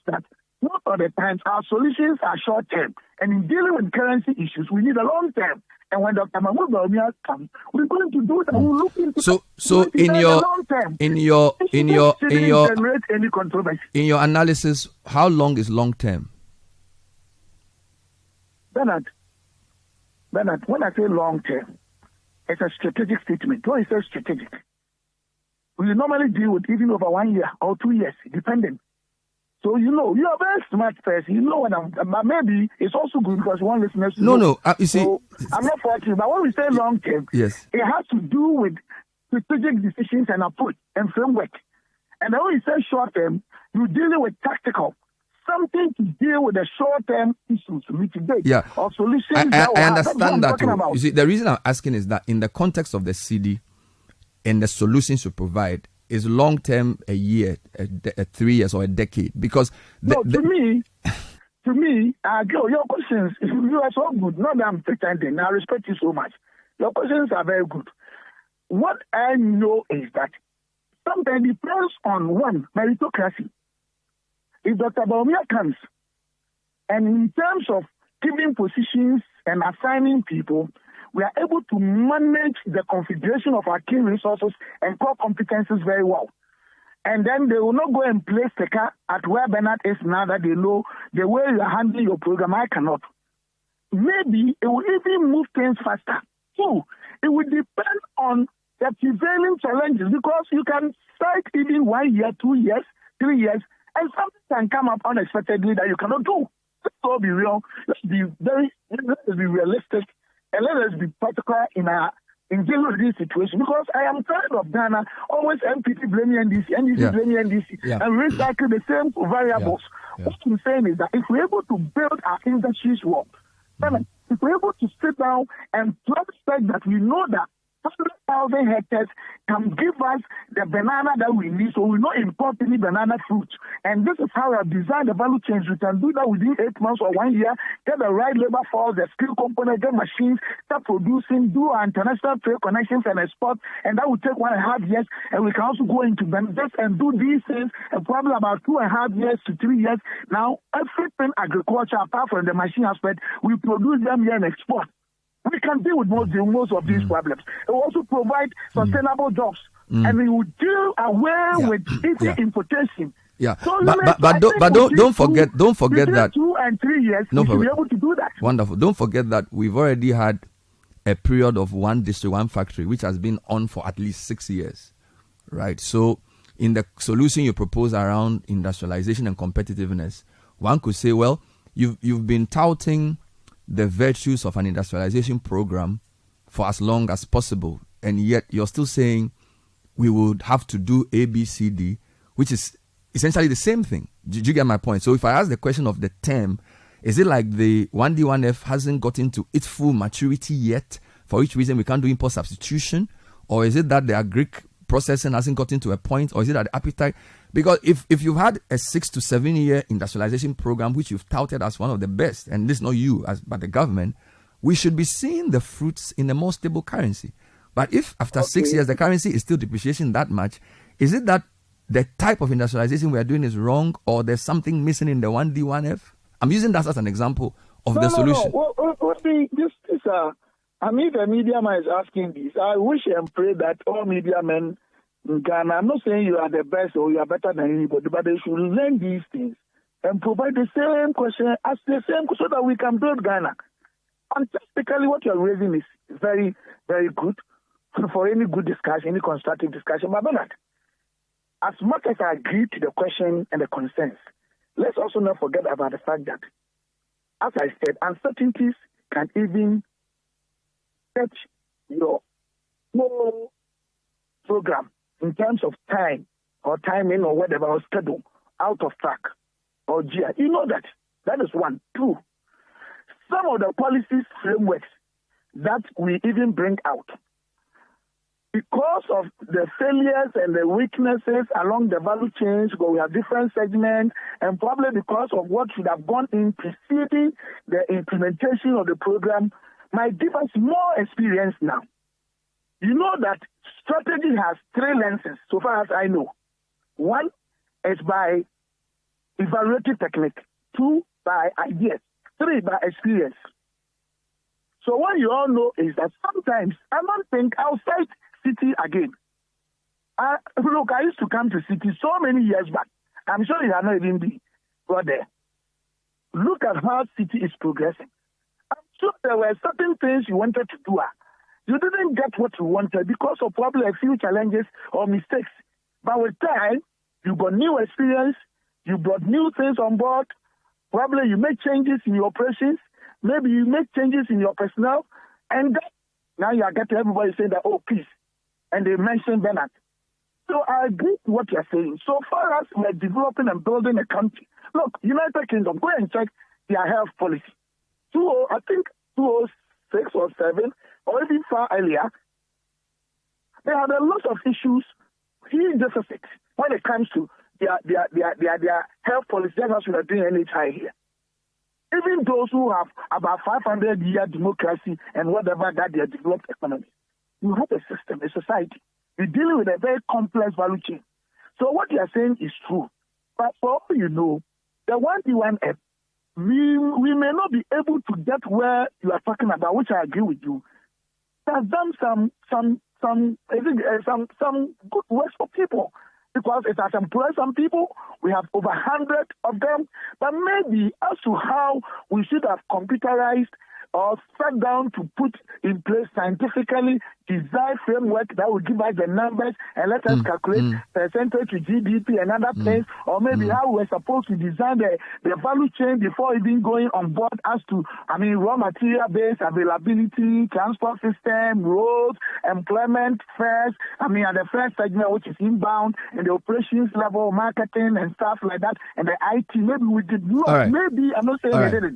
that most of the times our solutions are short term, and in dealing with currency issues, we need a long term. And when Dr. Bawumia comes, we're going to do that. We'll look into so in your analysis, how long is long term? Bernard, when I say long term, it's a strategic statement. When it says strategic, we normally deal with even over 1 year or 2 years, depending. So you are a very smart person. When maybe it's also good because you want listeners to know. No. You see, so I'm not for you, but when we say long term, yes, it has to do with strategic decisions and approach and framework. And then when you say short term, you're dealing with tactical. Something to deal with the short-term issues to mitigate or solutions. I understand that. You see, the reason I'm asking is that in the context of the cedi and the solutions you provide is long-term, a year, 3 years, or a decade. Because to me, your questions, you are so good. Not that I'm pretending. I respect you so much. Your questions are very good. What I know is that sometimes it depends on one meritocracy. If Dr. Bawumia comes, and in terms of giving positions and assigning people, we are able to manage the configuration of our key resources and core competencies very well. And then they will not go and place the car at where Bernard is now that they know the way you are handling your program. I cannot. Maybe it will even move things faster. Two, it will depend on the prevailing challenges because you can cite even 1 year, 2 years, 3 years, and something can come up unexpectedly that you cannot do. Let's all be real. Let's be realistic, and let us be particular in dealing with this situation. Because I am tired of Ghana always MPT blaming NDC blaming NDC, and recycle the same variables. What I'm saying is that if we're able to build our industries well, if we're able to sit down and plan that we know that 100,000 hectares can give us the banana that we need, so we not import any banana fruits. And this is how we have designed the value chains. We can do that within 8 months or 1 year, get the right labor force, the skill component, get machines, start producing, do our international trade connections and export, and that will take 1.5 years. And we can also go into this and do these things, and probably about 2.5 years to 3 years. Now, everything agriculture, apart from the machine aspect, we produce them here and export. We can deal with most of these problems. It will also provide sustainable jobs, and we will deal away with easy importation. Yeah, so but don't forget that 2 and 3 years we should be able to do that. Wonderful. Don't forget that we've already had a period of one district, one factory, which has been on for at least 6 years, right? So, in the solution you propose around industrialization and competitiveness, one could say, well, you've been touting the virtues of an industrialization program for as long as possible, and yet you're still saying we would have to do A, B, C, D, which is essentially the same thing. Did you get my point? So if I ask the question of the term, is it like the 1D, 1F hasn't gotten to its full maturity yet, for which reason we can't do import substitution? Or is it that the agric processing hasn't gotten to a point? Or is it that the appetite? Because if you've had a 6 to 7 year industrialization program, which you've touted as one of the best, and this is not you, but the government, we should be seeing the fruits in a more stable currency. But if after 6 years the currency is still depreciating that much, is it that the type of industrialization we are doing is wrong, or there's something missing in the 1D, 1F? I'm using that as an example of the solution. No. I mean, the media man is asking this. I wish and pray that all media men in Ghana, I'm not saying you are the best or you are better than anybody, but they should learn these things and provide the same question, ask the same question, so that we can build Ghana. And technically, what you're raising is very, very good for any good discussion, any constructive discussion. But Bernard, as much as I agree to the question and the concerns, let's also not forget about the fact that, as I said, uncertainties can even touch your whole program in terms of time or timing or whatever, or schedule, out of track or GI. You know that. That is one. Two, some of the policies frameworks that we even bring out, because of the failures and the weaknesses along the value chains, where we have different segments, and probably because of what should have gone in preceding the implementation of the program, might give us more experience now. You know that strategy has 3 lenses, so far as I know. One is by evaluative technique. 2, by ideas. 3, by experience. So what you all know is that sometimes I don't think outside Citi again. Look, I used to come to Citi so many years back. I'm sure you have not even been there. Look at how Citi is progressing. I'm sure there were certain things you wanted to do. You didn't get what you wanted because of probably a few challenges or mistakes. But with time, you got new experience, you brought new things on board. Probably you make changes in your operations. Maybe you make changes in your personnel. And now you are getting everybody saying that, oh, please. And they mention Bernard. So I agree with what you're saying. So far as we're developing and building a country, look, United Kingdom, go and check their health policy. I think 2006 or 7, or even far earlier, they had a lot of issues, huge deficits when it comes to their health policy. That's what we are doing NHI here. Even those who have about 500-year democracy and whatever that they have developed economy, you have a system, a society. You're dealing with a very complex value chain. So what you are saying is true. But for all you know, the 1D1 app, we may not be able to get where you are talking about, which I agree with you. It has done some good work for people because it has employed some people. We have over 100 of them. But maybe as to how we should have computerized or sat down to put in place scientifically designed framework that will give us the numbers and let us calculate percentage to GDP and other things, or maybe how we're supposed to design the value chain before even going on board as to, raw material base, availability, transport system, roads, employment first, at the first segment, which is inbound, and the operations level, marketing and stuff like that, and the IT. Maybe we did not. Right. Maybe, I'm not saying we didn't.